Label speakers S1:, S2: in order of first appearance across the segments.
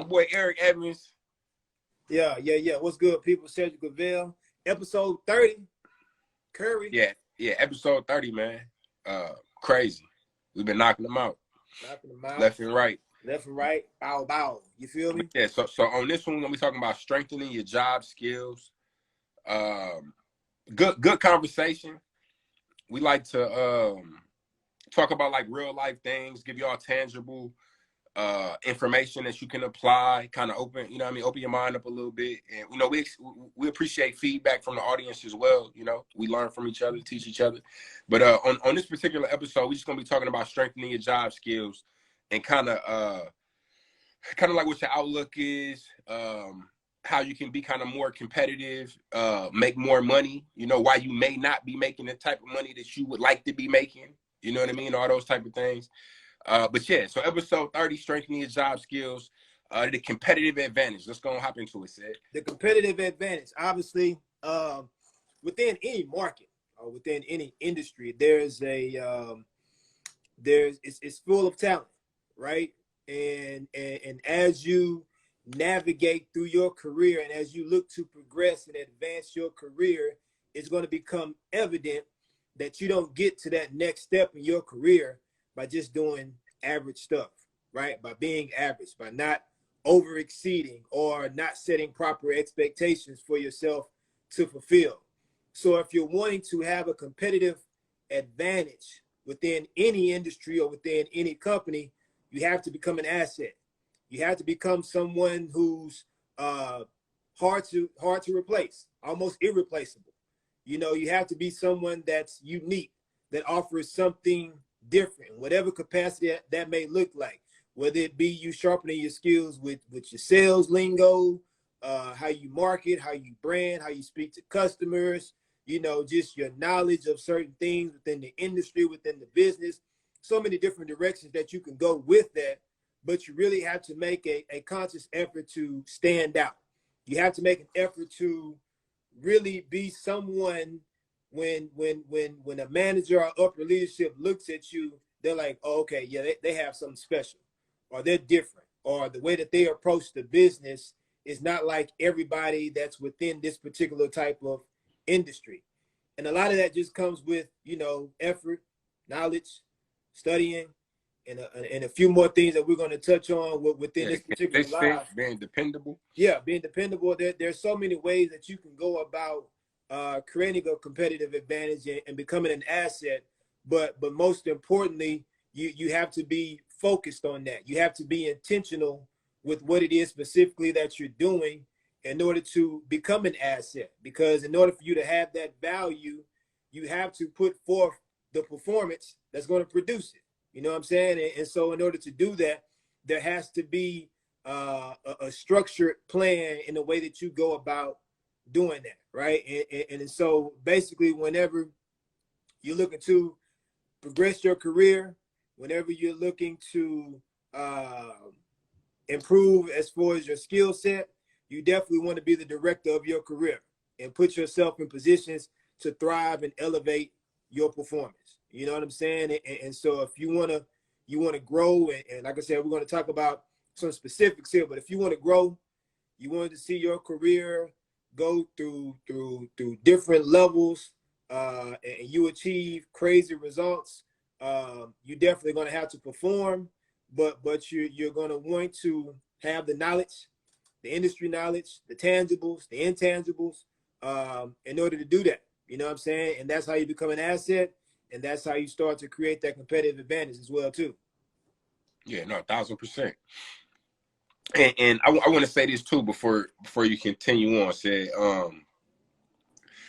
S1: your boy Eric Evans.
S2: Yeah. What's good, people? Sergio Gavelle, episode 30. Curry.
S1: Yeah, episode 30, man. Crazy. We've been knocking them out. Left and right.
S2: Bow, bow. You feel me?
S1: Yeah, so on this one, we're gonna be talking about strengthening your job skills. Good conversation. We like to talk about like real life things, give y'all tangible information that you can apply, kind of open, open your mind up a little bit. And we appreciate feedback from the audience as well. We learn from each other, teach each other. But on this particular episode, we're just gonna be talking about strengthening your job skills and kind of like what your outlook is, how you can be kind of more competitive, make more money, why you may not be making the type of money that you would like to be making, you know what I mean? All those type of things. But yeah, so episode 30, strengthening your job skills, the competitive advantage. Let's go and hop into it, Sid.
S2: The competitive advantage, obviously, within any market or within any industry, it's full of talent, right? And as you navigate through your career and as you look to progress and advance your career, it's going to become evident that you don't get to that next step in your career by just doing average stuff, right? By being average, by not over exceeding or not setting proper expectations for yourself to fulfill. So if you're wanting to have a competitive advantage within any industry or within any company, you have to become an asset. You have to become someone who's hard to replace, almost irreplaceable. You have to be someone that's unique, that offers something different, whatever capacity that may look like, whether it be you sharpening your skills with your sales lingo, how you market, how you brand, how you speak to customers, just your knowledge of certain things within the industry, within the business, so many different directions that you can go with that. But you really have to make a conscious effort to stand out. You have to make an effort to really be someone when a manager or upper leadership looks at you, they're like, oh, okay, yeah, they have something special, or they're different, or the way that they approach the business is not like everybody that's within this particular type of industry. And a lot of that just comes with, effort, knowledge, studying, and a few more things that we're going to touch on within this particular live.
S1: Being dependable.
S2: Yeah, being dependable. There's so many ways that you can go about creating a competitive advantage and becoming an asset. But most importantly, you have to be focused on that. You have to be intentional with what it is specifically that you're doing in order to become an asset. Because in order for you to have that value, you have to put forth the performance that's going to produce it. You know what I'm saying? And so in order to do that, there has to be a structured plan in the way that you go about doing that, right? And so basically, whenever you're looking to progress your career, whenever you're looking to improve as far as your skill set, you definitely want to be the director of your career and put yourself in positions to thrive and elevate your performance. You know what I'm saying? And so if you want to grow, and like I said, we're going to talk about some specifics here, but if you want to grow, you want to see your career go through different levels, and you achieve crazy results, you're definitely going to have to perform, but you're going to want to have the knowledge, the industry knowledge, the tangibles, the intangibles, in order to do that. You know what I'm saying? And that's how you become an asset. And that's how you start to create that competitive advantage as well, too.
S1: Yeah, no, 1,000%. And I want to say this too before you continue on. Say,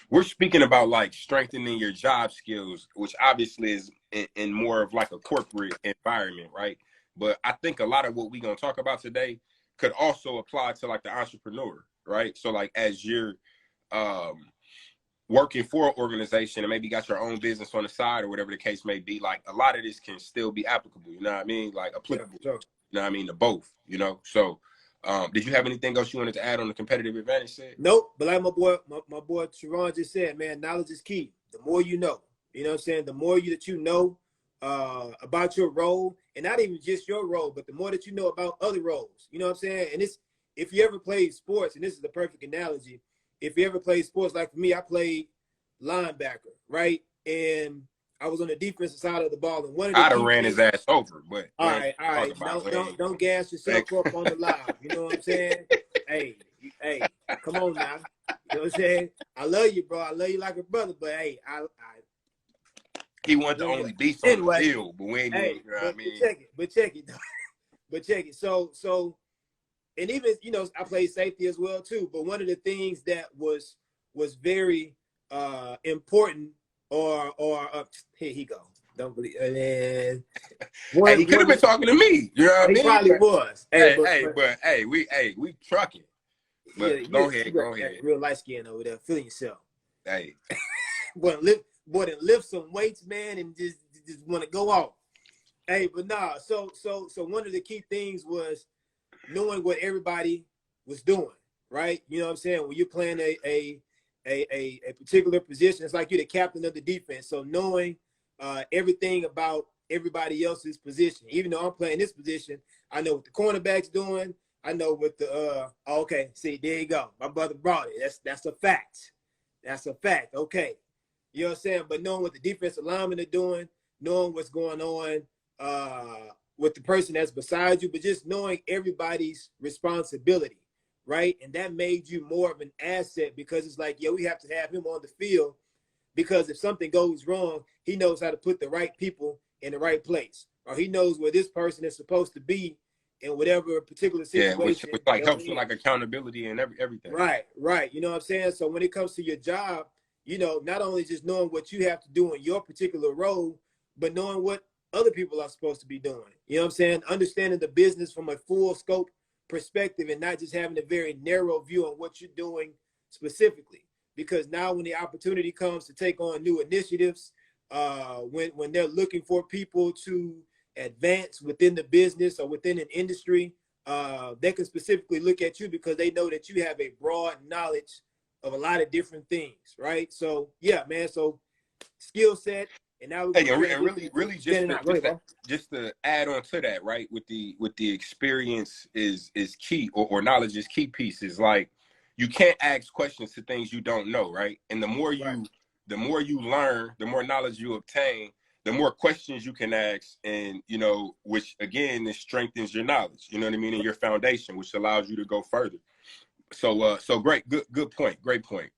S1: we're speaking about like strengthening your job skills, which obviously is in more of like a corporate environment, right? But I think a lot of what we're gonna talk about today could also apply to like the entrepreneur, right? So like as you're working for an organization and maybe got your own business on the side or whatever the case may be, like a lot of this can still be applicable, you know what I mean? Like applicable,
S2: Yeah, sure.
S1: You know what I mean, to both, So did you have anything else you wanted to add on the competitive advantage, Sid?
S2: Nope, but like my boy Sharon just said, man, knowledge is key. The more you know, you know what I'm saying? The more that you know, about your role, and not even just your role, but the more that you know about other roles. You know what I'm saying? And it's, if you ever played sports, and this is the perfect analogy, if you ever played sports, like for me, I played linebacker, right? And I was on the defensive side of the ball, and one of the
S1: I'd have
S2: key
S1: ran his
S2: things.
S1: ass over, but
S2: All
S1: we ain't
S2: right, all
S1: talk
S2: right.
S1: about.
S2: Don't gas yourself up on the live. You know what I'm saying? Hey, hey, come on now. You know what I'm saying? I love you, bro. I love you like a brother, but hey,
S1: he wanted the
S2: anyway,
S1: only beast on the
S2: anyway,
S1: field, but we ain't even.
S2: hey,
S1: You know what I
S2: but
S1: mean?
S2: check it, but check it, but check it. So, and even, you know, I played safety as well too. But one of the things that was very important, or here he go. Don't believe, and
S1: Hey, he could have
S2: one
S1: been talking to me. You know what I
S2: he
S1: mean?
S2: probably was. Hey,
S1: We trucking.
S2: yeah,
S1: But go ahead,
S2: you got
S1: go ahead.
S2: real light skin over there, feeling yourself.
S1: Hey,
S2: Boy, lift some weights, man, and just want to go off. Hey, but nah. So one of the key things was knowing what everybody was doing, right? You know what I'm saying? When you're playing a particular position, it's like you're the captain of the defense. So knowing everything about everybody else's position. Even though I'm playing this position, I know what the cornerback's doing. I know what the okay, see, there you go. My brother brought it. That's a fact. That's a fact. Okay. You know what I'm saying? But knowing what the defensive linemen are doing, knowing what's going on with the person that's beside you, but just knowing everybody's responsibility, right? And that made you more of an asset, because it's like, yeah, we have to have him on the field, because if something goes wrong, he knows how to put the right people in the right place, or he knows where this person is supposed to be in whatever particular
S1: yeah,
S2: situation
S1: which like
S2: they're
S1: helps with
S2: in.
S1: like accountability and everything.
S2: Right, right. You know what I'm saying? So when it comes to your job, you know, not only just knowing what you have to do in your particular role, but knowing what other people are supposed to be doing. You know what I'm saying? Understanding the business from a full scope perspective, and not just having a very narrow view on what you're doing specifically. Because now when the opportunity comes to take on new initiatives, when they're looking for people to advance within the business or within an industry, they can specifically look at you because they know that you have a broad knowledge of a lot of different things, right? So yeah, man. So skill set, and now we're
S1: Hey,
S2: gonna
S1: and
S2: transition
S1: really,
S2: into
S1: really,
S2: standing out. Go ahead, bro.
S1: just to add on to that, right? With the experience is key, or knowledge is key pieces. Like, you can't ask questions to things you don't know, right? And
S2: Right,
S1: the more you learn, the more knowledge you obtain, the more questions you can ask, and you know, which again, it strengthens your knowledge. You know what I mean, and your foundation, which allows you to go further. So great, good point, great point.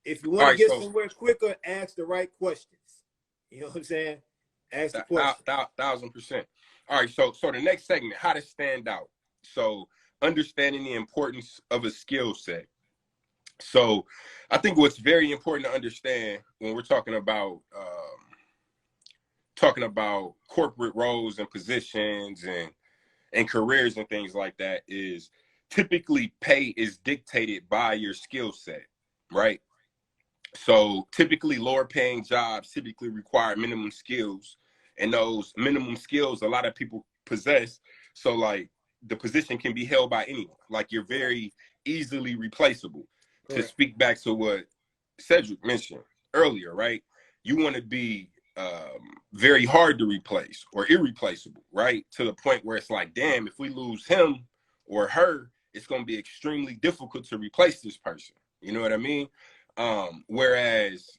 S2: if you
S1: All
S2: want to
S1: right,
S2: get
S1: so
S2: somewhere quicker, ask the right questions. You know what I'm saying? Ask the question.
S1: 1,000%. All right, so the next segment, how to stand out. So understanding the importance of a skill set. So I think what's very important to understand when we're talking about corporate roles and positions and careers and things like that is typically pay is dictated by your skill set, right? So typically lower paying jobs typically require minimum skills, and those minimum skills a lot of people possess. So like the position can be held by anyone. Like you're
S2: Right.
S1: very easily replaceable. To
S2: Correct.
S1: speak back to what Cedric mentioned earlier, right? You want to be very hard to replace or irreplaceable, right? To the point where it's like, damn, if we lose him or her, it's going to be extremely difficult to replace this person. You know what I mean? Whereas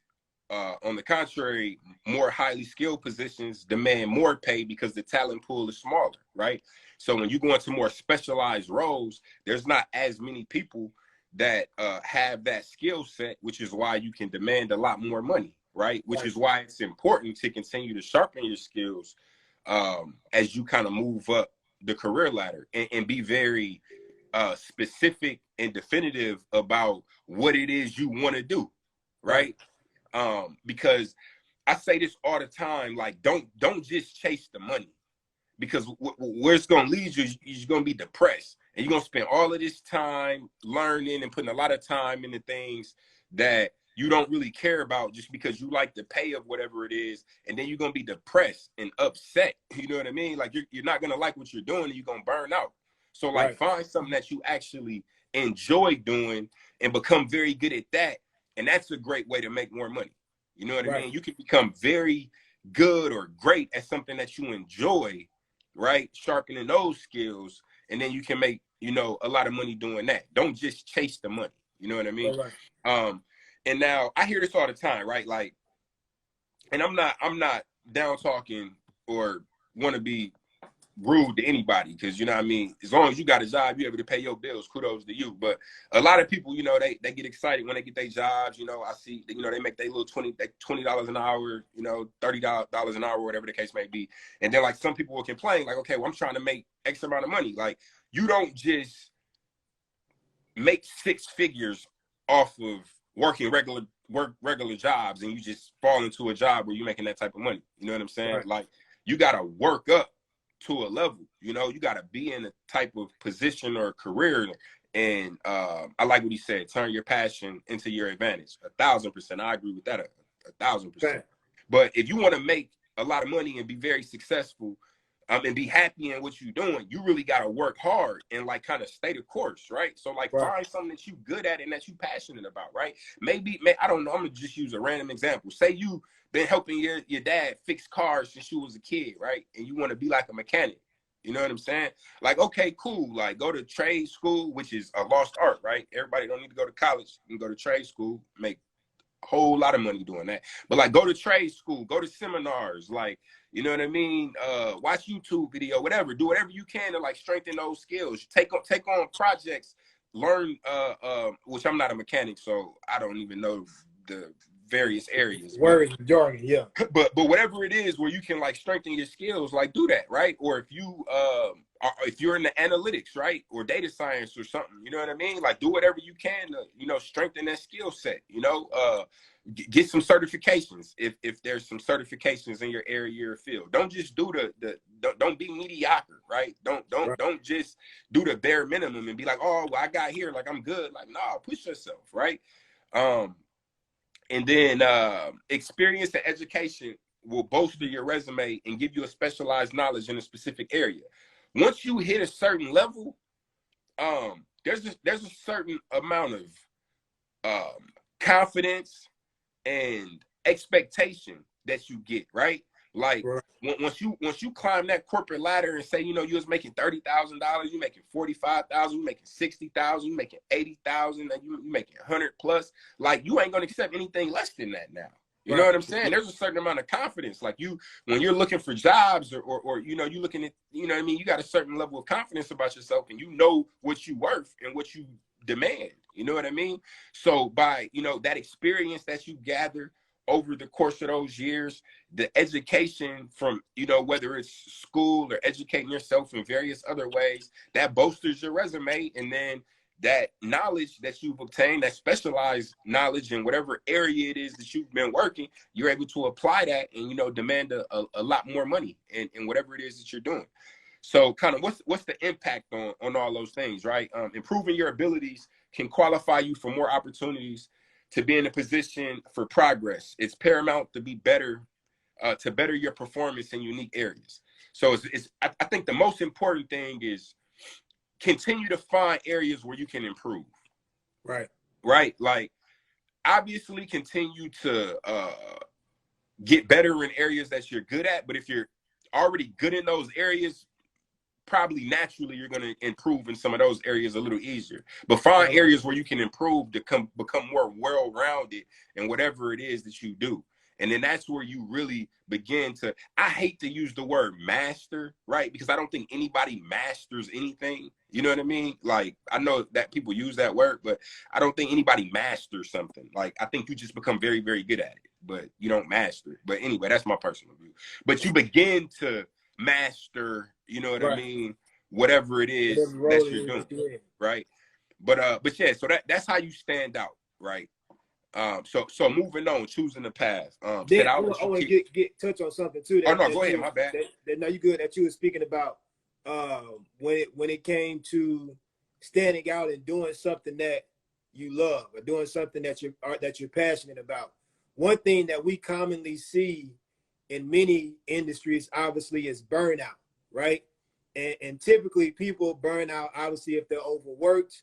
S1: on the contrary, more highly skilled positions demand more pay because the talent pool is smaller, right? So when you go into more specialized roles, there's not as many people that have that skill set, which is why you can demand a lot more money, right? Which
S2: Right.
S1: is why it's important to continue to sharpen your skills as you kind of move up the career ladder, and be very specific and definitive about what it is you want to do,
S2: Right.
S1: right? Because I say this all the time, like don't just chase the money, because where it's going to lead you, you're going to be depressed, and you're going to spend all of this time learning and putting a lot of time into things that you don't really care about just because you like the pay of whatever it is, and then you're going to be depressed and upset. You know what I mean? Like you're not going to like what you're doing, and you're going to burn out. So like
S2: Right.
S1: find something that you actually enjoy doing and become very good at that, and that's a great way to make more money. You know what I
S2: Right.
S1: mean? You can become very good or great at something that you enjoy, right? Sharpening those skills, and then you can make, you know, a lot of money doing that. Don't just chase the money. You know what I mean?
S2: Right.
S1: And now I hear this all the time, right? Like, and I'm not down talking or want to be rude to anybody, because you know what I mean, as long as you got a job, you're able to pay your bills, kudos to you. But a lot of people, you know, they get excited when they get their jobs. You know, I see, you know, they make their little $20 an hour, you know, $30 an hour, whatever the case may be. And then like some people will complain like, okay, well, I'm trying to make X amount of money. Like, you don't just make six figures off of working regular jobs and you just fall into a job where you're making that type of money. You know what I'm saying?
S2: Right.
S1: Like, you got to work up to a level. You know, you got to be in a type of position or career. And I like what he said, turn your passion into your advantage. 1,000%. I agree with that. 1,000%.
S2: Right.
S1: But if you want to make a lot of money and be very successful, and be happy in what you're doing, you really got to work hard and like kind of stay the course, right? So like find something that you good at and that you passionate about, right? Maybe I don't know, I'm gonna just use a random example. Say you been helping your dad fix cars since you was a kid, right? And you want to be like a mechanic. You know what I'm saying? Like, okay, cool. Like, go to trade school, which is a lost art, right? Everybody don't need to go to college. You can go to trade school, make a whole lot of money doing that. But like, go to trade school, go to seminars, like, you know what I mean? Watch YouTube video, whatever. Do whatever you can to like strengthen those skills. Take on projects. Learn. Which I'm not a mechanic, so I don't even know the various areas.
S2: Words, jargon, yeah.
S1: But whatever it is where you can like strengthen your skills, like do that, right? Or if you're in the analytics, right, or data science or something, you know what I mean? Like, do whatever you can to, you know, strengthen that skill set. You know, get some certifications if there's some certifications in your area or field. Don't just do don't be mediocre, right? Don't just do the bare minimum and be like, oh, well, I got here, like I'm good. Like, no, push yourself, right? And then experience and education will bolster your resume and give you a specialized knowledge in a specific area. Once you hit a certain level, there's a certain amount of confidence and expectation that you get, right? Like, once you climb that corporate ladder and say, you know, you was making $30,000, you making 45,000, you making 60,000, you making 80,000, and you making 100 plus, like, you ain't gonna accept anything less than that now. You know what I'm saying? There's a certain amount of confidence. Like, you, when you're looking for jobs or you know, you looking at, you know what I mean, you got a certain level of confidence about yourself and you know what you worth and what you demand. You know what I mean? So by, you know, that experience that you gather over the course of those years, the education from, you know, whether it's school or educating yourself in various other ways, that bolsters your resume. And then that knowledge that you've obtained, that specialized knowledge in whatever area it is that you've been working, you're able to apply that and, you know, demand a lot more money in whatever it is that you're doing. So kind of what's the impact on all those things, right? Improving your abilities can qualify you for more opportunities to be in a position for progress. It's paramount to be better, to better your performance in unique areas. So I think the most important thing is continue to find areas where you can improve.
S2: Right.
S1: Right. Like, obviously continue to get better in areas that you're good at. But if you're already good in those areas, probably naturally you're going to improve in some of those areas a little easier. But find areas where you can improve to become more well-rounded in whatever it is that you do. And then that's where you really begin to, I hate to use the word master, right? Because I don't think anybody masters anything. You know what I mean? Like, I know that people use that word, but I don't think anybody masters something. Like, I think you just become very, very good at it, but you don't master it. But anyway, that's my personal view. But you begin to master, you know what I mean, whatever it is that you're doing, right? But yeah, so that's how you stand out, right? So moving on, choosing the path.
S2: Then I want to get touch on something too.
S1: No, go ahead. My bad.
S2: No, you good. That you were speaking about when it came to standing out and doing something that you love or doing something that you're passionate about. One thing that we commonly see in many industries, obviously, is burnout, right? And typically people burn out, obviously, if they're overworked,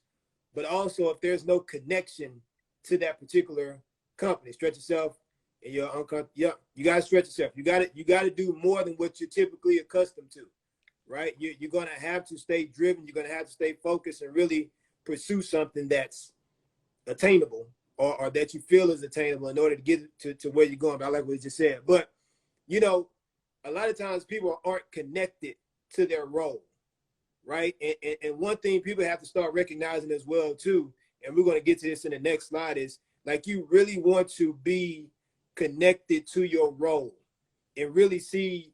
S2: but also if there's no connection to that particular company. Stretch yourself, and you're uncomfortable. Yeah, you gotta stretch yourself. You gotta do more than what you're typically accustomed to, right? You're gonna have to stay driven. You're gonna have to stay focused and really pursue something that's attainable, or that you feel is attainable in order to get to where you're going. But I like what you just said. But you know, a lot of times people aren't connected to their role, right? And one thing people have to start recognizing as well too, and we're going to get to this in the next slide, is like you really want to be connected to your role and really see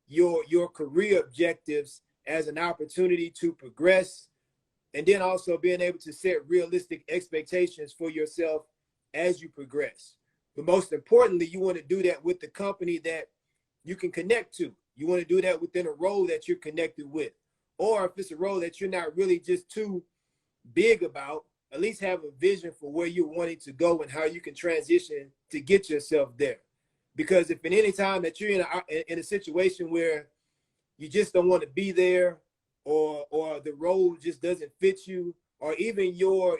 S2: your career objectives as an opportunity to progress, and then also being able to set realistic expectations for yourself as you progress. But most importantly, you want to do that with the company that you can connect to. You want to do that within a role that you're connected with. Or if it's a role that you're not really just too big about, at least have a vision for where you're wanting to go and how you can transition to get yourself there. Because if in any time that you're in a situation where you just don't want to be there, or the role just doesn't fit you, or even your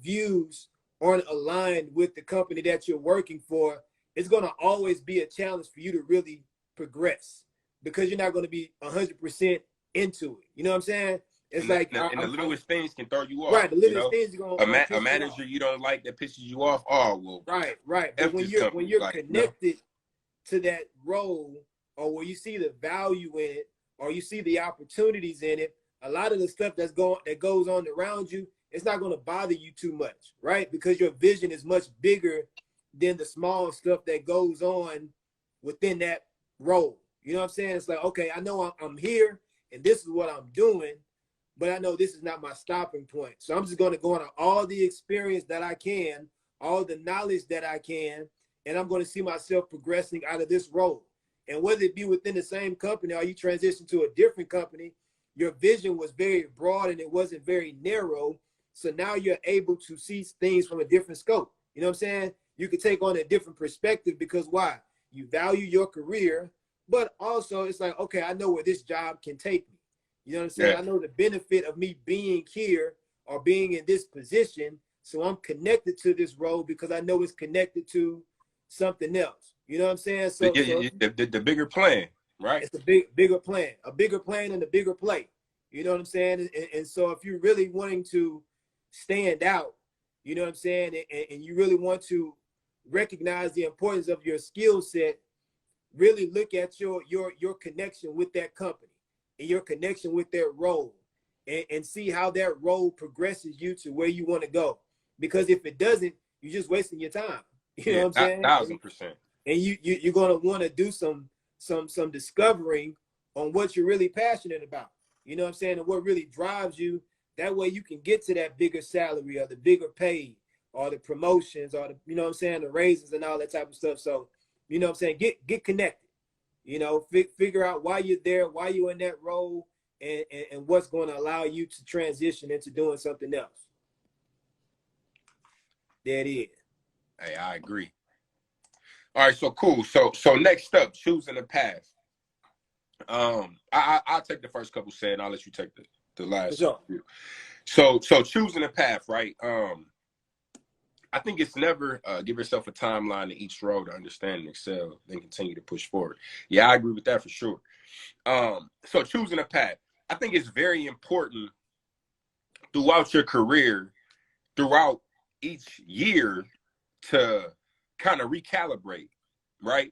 S2: views aren't aligned with the company that you're working for, it's going to always be a challenge for you to really progress, because you're not going to be 100% into it. You know what I'm saying? It's
S1: and the littlest things can throw you off.
S2: Right, the littlest things are going to
S1: a manager you don't like that pisses you off. Oh well.
S2: Right. But when you're connected to that role, or where you see the value in it, or you see the opportunities in it, a lot of the stuff that goes on around you, it's not going to bother you too much, right? Because your vision is much bigger than the small stuff that goes on within that role. You know what I'm saying? It's like, okay, I know I'm here and this is what I'm doing, but I know this is not my stopping point. So I'm just going to go on all the experience that I can, all the knowledge that I can, and I'm going to see myself progressing out of this role. And whether it be within the same company or you transition to a different company, your vision was very broad and it wasn't very narrow. So now you're able to see things from a different scope. You know what I'm saying? You can take on a different perspective, because why? You value your career, but also it's like, okay, I know where this job can take me. You know what I'm saying? Yeah. I know the benefit of me being here or being in this position. So I'm connected to this role because I know it's connected to something else. You know what I'm saying? So,
S1: the bigger plan, right?
S2: It's a bigger plan and a bigger play. You know what I'm saying? And so if you're really wanting to stand out, you know what I'm saying, and you really want to recognize the importance of your skill set, really look at your connection with that company and your connection with their role, and see how that role progresses you to where you want to go. Because if it doesn't, you're just wasting your time. You know what I'm saying?
S1: 1,000%.
S2: And you're gonna want to do some discovering on what you're really passionate about. You know what I'm saying? And what really drives you. That way you can get to that bigger salary or the bigger pay or the promotions or the, you know what I'm saying, the raises and all that type of stuff. So, you know what I'm saying, get connected. You know, figure out why you're there, why you're in that role, and what's going to allow you to transition into doing something else. There it is.
S1: Hey, I agree. All right, so cool. So next up, choosing a path. I'll take the first couple saying, I'll let you take the last.
S2: Sure.
S1: So choosing a path, right? I think it's never give yourself a timeline to each road to understand and excel, then continue to push forward. Yeah, I agree with that for sure. So choosing a path, I think it's very important throughout your career, throughout each year, to kind of recalibrate, right?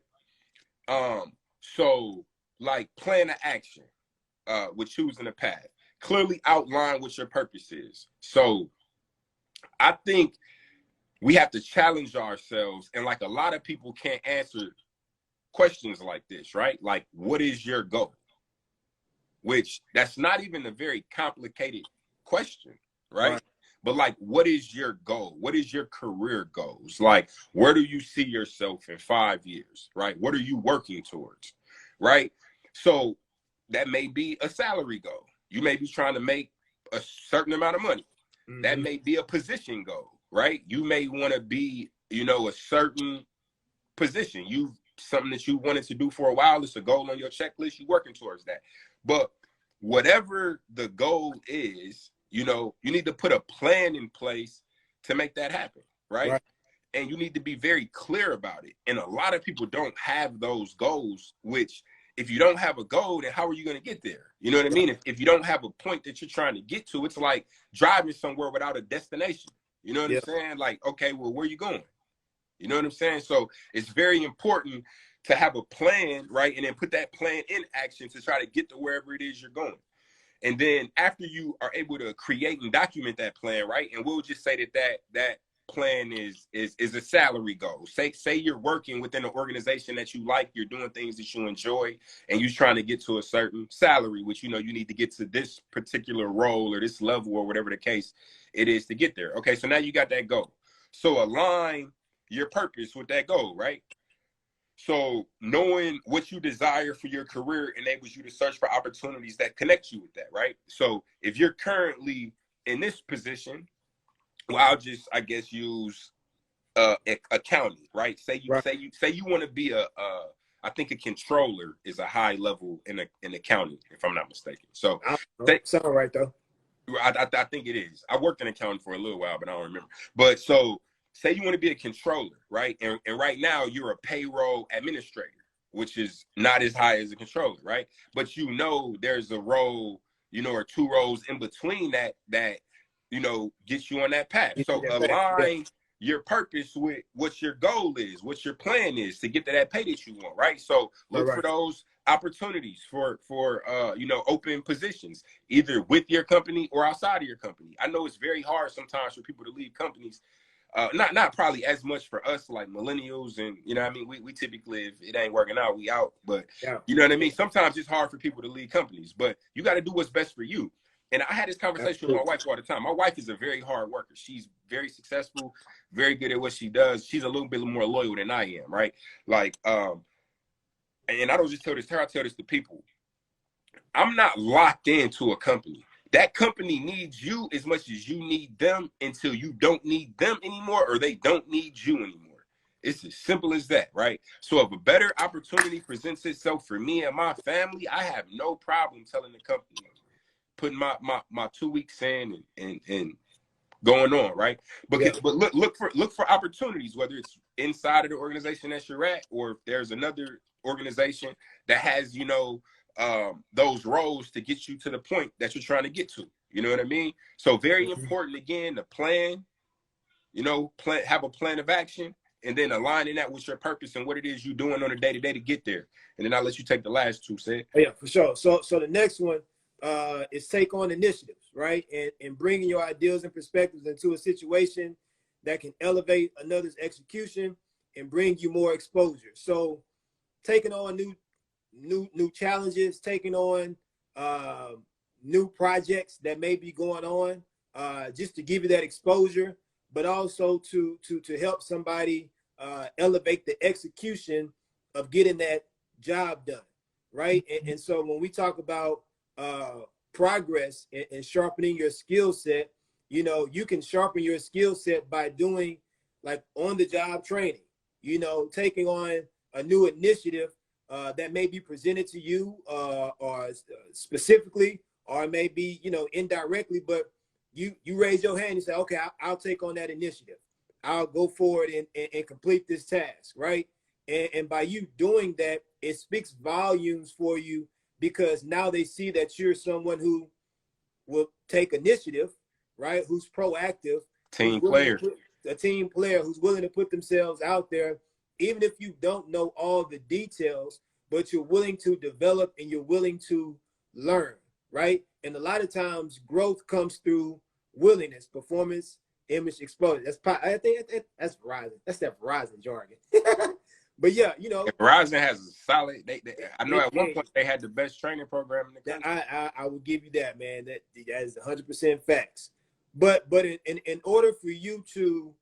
S1: So like plan of action with choosing a path. Clearly outline what your purpose is. So I think we have to challenge ourselves, and like a lot of people can't answer questions like this, right? Like, what is your goal? Which that's not even a very complicated question, right? But like, what is your goal? What is your career goals? Like, where do you see yourself in 5 years, right? What are you working towards, right? So that may be a salary goal. You may be trying to make a certain amount of money. Mm-hmm. That may be a position goal, right? You may want to be, you know, a certain position. Something that you wanted to do for a while. It's a goal on your checklist. You're working towards that. But whatever the goal is, you know, you need to put a plan in place to make that happen, right? and you need to be very clear about it. And a lot of people don't have those goals, which if you don't have a goal, then how are you going to get there? You know what I mean? If you don't have a point that you're trying to get to, it's like driving somewhere without a destination. You know what I'm saying? Like, okay, well, where are you going? You know what I'm saying? So it's very important to have a plan, right? And then put that plan in action to try to get to wherever it is you're going. And then after you are able to create and document that plan, right? And we'll just say that plan is a salary goal. Say you're working within an organization that you like, you're doing things that you enjoy, and you're trying to get to a certain salary, which you know you need to get to this particular role or this level or whatever the case it is to get there. Okay, so now you got that goal. So align your purpose with that goal, right? So knowing what you desire for your career enables you to search for opportunities that connect you with that, right? So if you're currently in this position, well, I'll just, I guess, use accounting, right? Say you want to be I think a controller is a high level in accounting, if I'm not mistaken. So
S2: sound right though.
S1: I think it is. I worked in accounting for a little while, but I don't remember. But so say you want to be a controller, right? And right now you're a payroll administrator, which is not as high as a controller, right? But you know there's a role, you know, or two roles in between that you know gets you on that path. So align your purpose with what your goal is, what your plan is to get to that pay that you want, right? So look for those opportunities for you know, open positions, either with your company or outside of your company. I know it's very hard sometimes for people to leave companies. Not probably as much for us like millennials, and you know what I mean, we typically, if it ain't working out, we out. But you know what I mean, sometimes it's hard for people to leave companies, but you got to do what's best for you. And I had this conversation with my wife all the time. My wife is a very hard worker. She's very successful, very good at what she does. She's a little bit more loyal than I am, right? Like and I don't just tell this to her, I tell this to people. I'm not locked into a company. That company needs you as much as you need them until you don't need them anymore, or they don't need you anymore. It's as simple as that, right? So if a better opportunity presents itself for me and my family, I have no problem telling the company, putting my 2 weeks in and going on, right? But look for opportunities, whether it's inside of the organization that you're at, or if there's another organization that has, you know, those roles to get you to the point that you're trying to get to. You know what I mean? So very important, again, to plan, you know, have a plan of action, and then aligning that with your purpose and what it is you're doing on a day-to-day to get there. And then I'll let you take the last two, Sid.
S2: Yeah, for sure. So the next one is take on initiatives, right? And bringing your ideas and perspectives into a situation that can elevate another's execution and bring you more exposure. So taking on new challenges, taking on new projects that may be going on, just to give you that exposure, but also to help somebody elevate the execution of getting that job done, right? And so when we talk about progress and sharpening your skill set, you know, you can sharpen your skill set by doing like on-the-job training, you know, taking on a new initiative that may be presented to you or specifically, or maybe, you know, indirectly, but you raise your hand and say, okay, I'll take on that initiative. I'll go forward and complete this task, right? And by you doing that, it speaks volumes for you, because now they see that you're someone who will take initiative, right? Who's proactive,
S1: team player,
S2: a team player who's willing to put themselves out there, even if you don't know all the details, but you're willing to develop and you're willing to learn, right? And a lot of times growth comes through willingness, performance, image, exposure. I think that's Verizon. That's that Verizon jargon. But yeah, you know,
S1: Verizon has a solid. I know at one point they had the best training program in the country.
S2: I will give you that, man. That is 100% facts. But in order for you to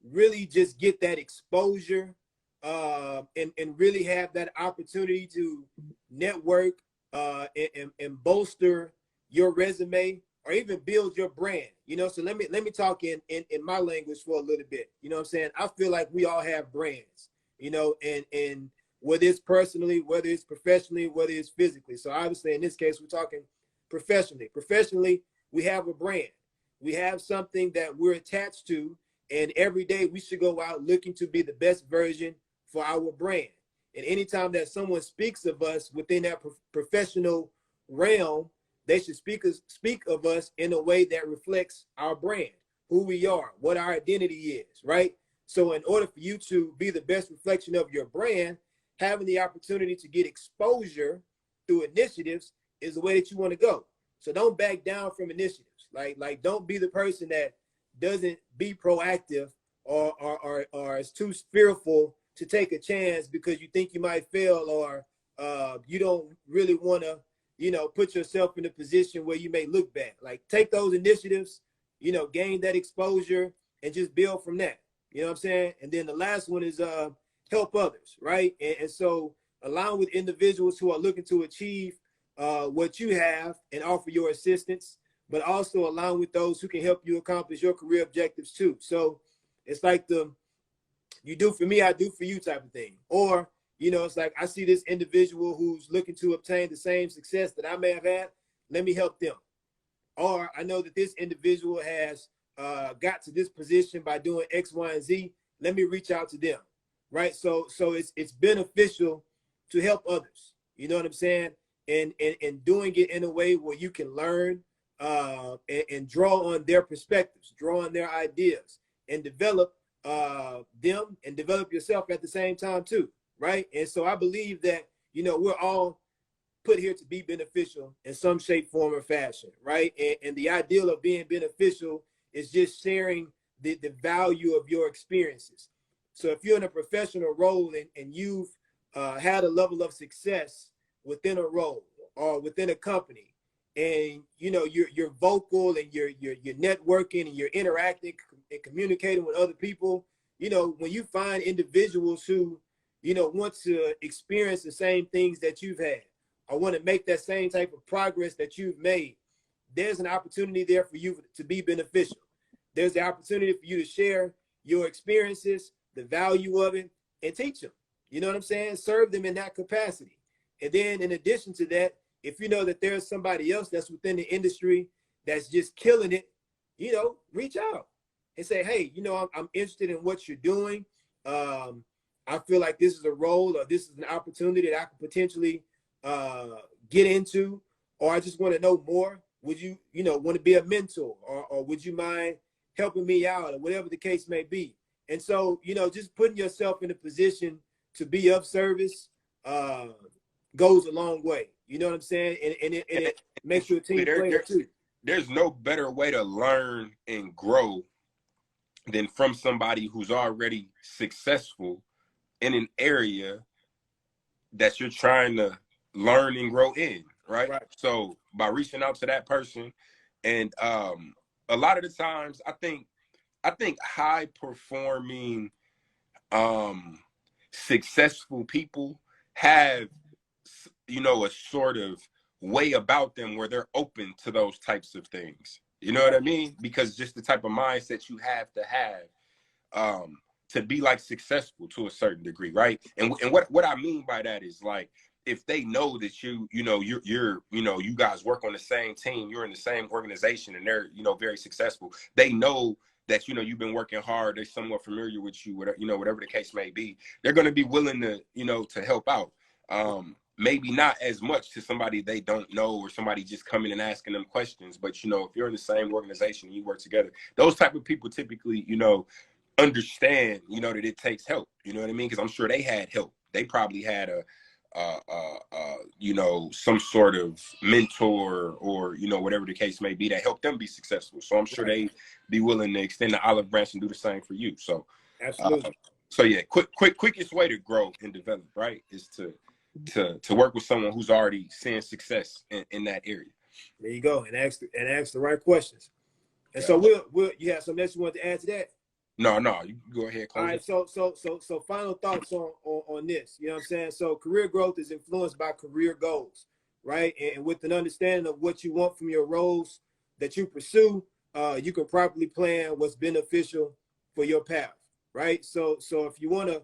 S2: really just get that exposure, and really have that opportunity to network and bolster your resume, or even build your brand, you know. So let me talk in my language for a little bit. You know what I'm saying? I feel like we all have brands, you know, and whether it's personally, whether it's professionally, whether it's physically. So obviously in this case, we're talking professionally. Professionally, we have a brand. We have something that we're attached to, And every day we should go out looking to be the best version for our brand. And anytime that someone speaks of us within that professional realm, they should speak of us in a way that reflects our brand, who we are, what our identity is, right? So in order for you to be the best reflection of your brand, having the opportunity to get exposure through initiatives is the way that you want to go. So don't back down from initiatives. Like don't be the person that doesn't be proactive or is too fearful to take a chance because you think you might fail, or you don't really want to, put yourself in a position where you may look bad. Like take those initiatives, gain that exposure and just build from that. You know what I'm saying? And then the last one is help others, right? And so along with individuals who are looking to achieve what you have and offer your assistance, but also along with those who can help you accomplish your career objectives too. So it's like the you do for me, I do for you type of thing. Or, it's like I see this individual who's looking to obtain the same success that I may have had. Let me help them. Or I know that this individual has got to this position by doing X, Y, and Z. Let me reach out to them, right? So it's beneficial to help others. You know what I'm saying? And doing it in a way where you can learn and draw on their perspectives, draw on their ideas, and develop them and develop yourself at the same time too, right? And so I believe that, we're all put here to be beneficial in some shape, form, or fashion, right? And the ideal of being beneficial is just sharing the value of your experiences. So if you're in a professional role and you've had a level of success within a role or within a company, and you're vocal and you're networking and you're interacting and communicating with other people, when you find individuals who want to experience the same things that you've had, or want to make that same type of progress that you've made, there's an opportunity there for you to be beneficial. There's the opportunity for you to share your experiences, the value of it, and teach them. You know what I'm saying? Serve them in that capacity. And then in addition to that, if you know that there's somebody else that's within the industry that's just killing it, reach out and say, hey, I'm interested in what you're doing. I feel like this is a role or this is an opportunity that I could potentially get into, or I just want to know more. Would you, want to be a mentor, or would you mind helping me out, or whatever the case may be? And so, just putting yourself in a position to be of service goes a long way. You know what I'm saying? And it makes you a team player too.
S1: There's no better way to learn and grow than from somebody who's already successful in an area that you're trying to learn and grow in, right? So by reaching out to that person, and a lot of the times I think high performing successful people have a sort of way about them where they're open to those types of things. You know what I mean? Because just the type of mindset you have to be like successful to a certain degree, right? And what I mean by that is, like, if they know that you guys work on the same team, you're in the same organization, and they're very successful, they know that you've been working hard, they're somewhat familiar with you, whatever the case may be, they're going to be willing to to help out. Maybe not as much to somebody they don't know, or somebody just coming and asking them questions, but if you're in the same organization and you work together, those type of people typically understand that it takes help. You know what I mean? Because I'm sure they had help. They probably had some sort of mentor, or whatever the case may be, that helped them be successful. So I'm sure they be willing to extend the olive branch and do the same for you. So
S2: absolutely.
S1: So yeah, quickest way to grow and develop, right, is to work with someone who's already seeing success in that area.
S2: There you go, and ask the right questions. And so we'll you have something else you want to add to that?
S1: No, you go ahead.
S2: All right, so final thoughts on this. You know what I'm saying? So career growth is influenced by career goals, right? And with an understanding of what you want from your roles that you pursue, you can properly plan what's beneficial for your path, right? So if you want to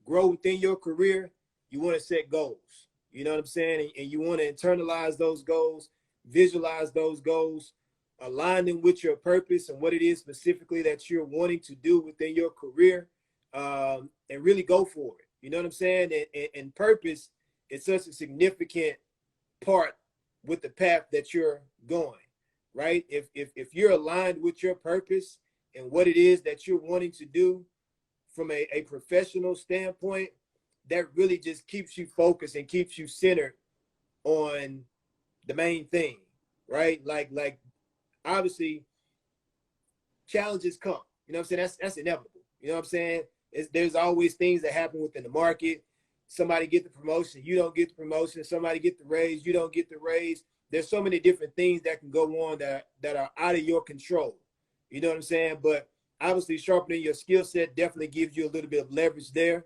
S2: grow within your career, you want to set goals. You know what I'm saying? And you want to internalize those goals, visualize those goals, aligning with your purpose and what it is specifically that you're wanting to do within your career, and really go for it. You know what I'm saying? And purpose is such a significant part with the path that you're going, right? If you're aligned with your purpose and what it is that you're wanting to do from a professional standpoint, that really just keeps you focused and keeps you centered on the main thing, right? Like obviously challenges come. You know what I'm saying? That's inevitable. You know what I'm saying? There's always things that happen within the market. Somebody get the promotion, you don't get the promotion. Somebody get the raise, you don't get the raise. There's so many different things that can go on that are out of your control. You know what I'm saying? But obviously sharpening your skill set definitely gives you a little bit of leverage there.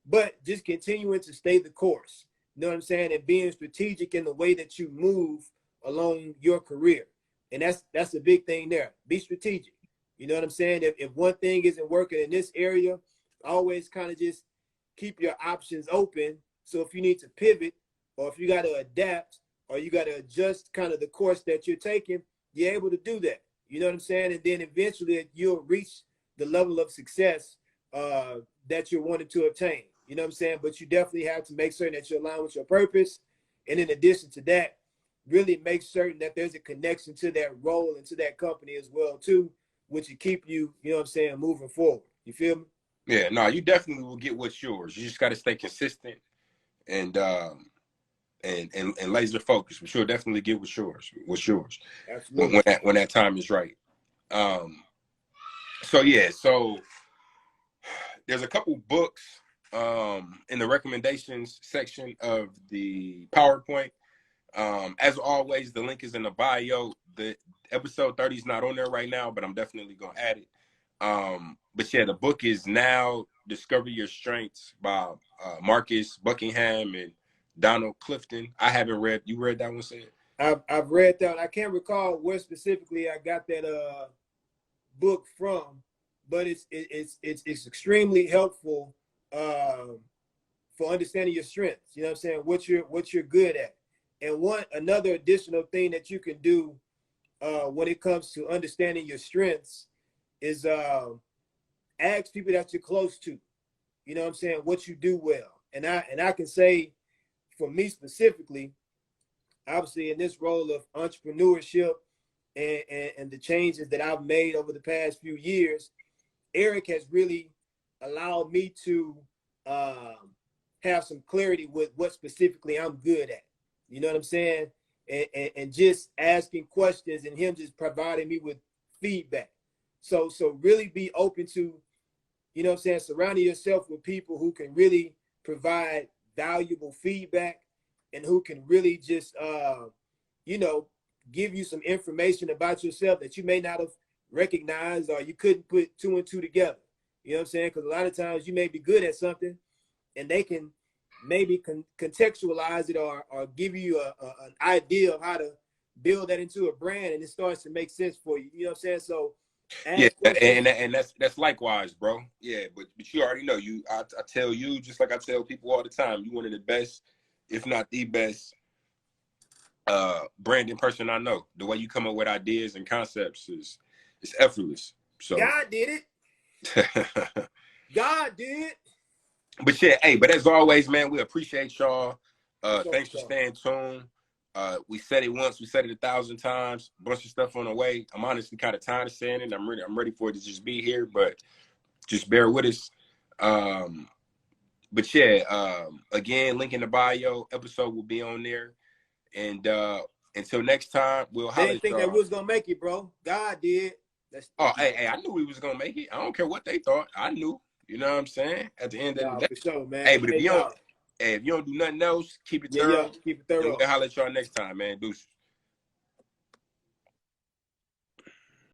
S2: But just continuing to stay the course. You know what I'm saying? And being strategic in the way that you move along your career. And that's a big thing there. Be strategic. You know what I'm saying? If one thing isn't working in this area, always kind of just keep your options open. So if you need to pivot, or if you got to adapt, or you got to adjust kind of the course that you're taking, you're able to do that. You know what I'm saying? And then eventually you'll reach the level of success that you're wanting to obtain. You know what I'm saying? But you definitely have to make certain that you're aligned with your purpose. And in addition to that, really make certain that there's a connection to that role and to that company as well, too, which will keep you, you know what I'm saying, moving forward. You feel me?
S1: Yeah, no, you definitely will get what's yours. You just got to stay consistent and laser focused. But you'll definitely get what's yours. What's yours
S2: Absolutely.
S1: when that time is right. So yeah, so there's a couple books in the recommendations section of the PowerPoint. As always, the link is in the bio. The episode 30 is not on there right now, but I'm definitely gonna add it. But yeah, the book is Now Discover Your Strengths by Marcus Buckingham and Donald Clifton. I haven't read. You read that one, Sam?
S2: I've read that. I can't recall where specifically I got that book from, but it's extremely helpful for understanding your strengths. You know what I'm saying? What you're good at. And another additional thing that you can do when it comes to understanding your strengths is ask people that you're close to. You know what I'm saying? What you do well. And I can say for me specifically, obviously in this role of entrepreneurship and the changes that I've made over the past few years, Eric has really allowed me to have some clarity with what specifically I'm good at. You know what I'm saying? And just asking questions and him just providing me with feedback. So really be open to, you know what I'm saying, surrounding yourself with people who can really provide valuable feedback and who can really just, you know, give you some information about yourself that you may not have recognized or you couldn't put two and two together. You know what I'm saying? Because a lot of times you may be good at something and they can maybe contextualize it or give you an idea of how to build that into a brand, and it starts to make sense for you. You know what I'm saying? So
S1: Yeah,
S2: ask questions.
S1: and that's likewise, bro. Yeah, but you already know I tell you just like I tell people all the time, you one of the best, if not the best, branding person I know. The way you come up with ideas and concepts is effortless. So
S2: God did it. God did.
S1: but yeah, hey, but as always, man, we appreciate y'all.
S2: For sure,
S1: Thanks
S2: for
S1: for
S2: sure.
S1: staying tuned. We said it once, we said it 1,000 times. A bunch of stuff on the way. I'm honestly kind of tired of saying it. I'm ready for it to just be here, but just bear with us. But yeah, again, link in the bio. Episode will be on there. And until next time, we'll
S2: They
S1: holler
S2: didn't
S1: at
S2: think that we
S1: y'all.
S2: was gonna make it, bro. God did.
S1: Oh,
S2: Let's keep
S1: hey, I knew we was gonna make it. I don't care what they thought. I knew. You know what I'm saying? At the end of the
S2: no,
S1: day.
S2: for sure,
S1: Hey,
S2: man.
S1: but
S2: Hey, y'all.
S1: if you don't do nothing else, keep it
S2: Yeah, yeah.
S1: thorough.
S2: Keep it
S1: And
S2: thorough.
S1: we'll holler at y'all next time, man. Deuces.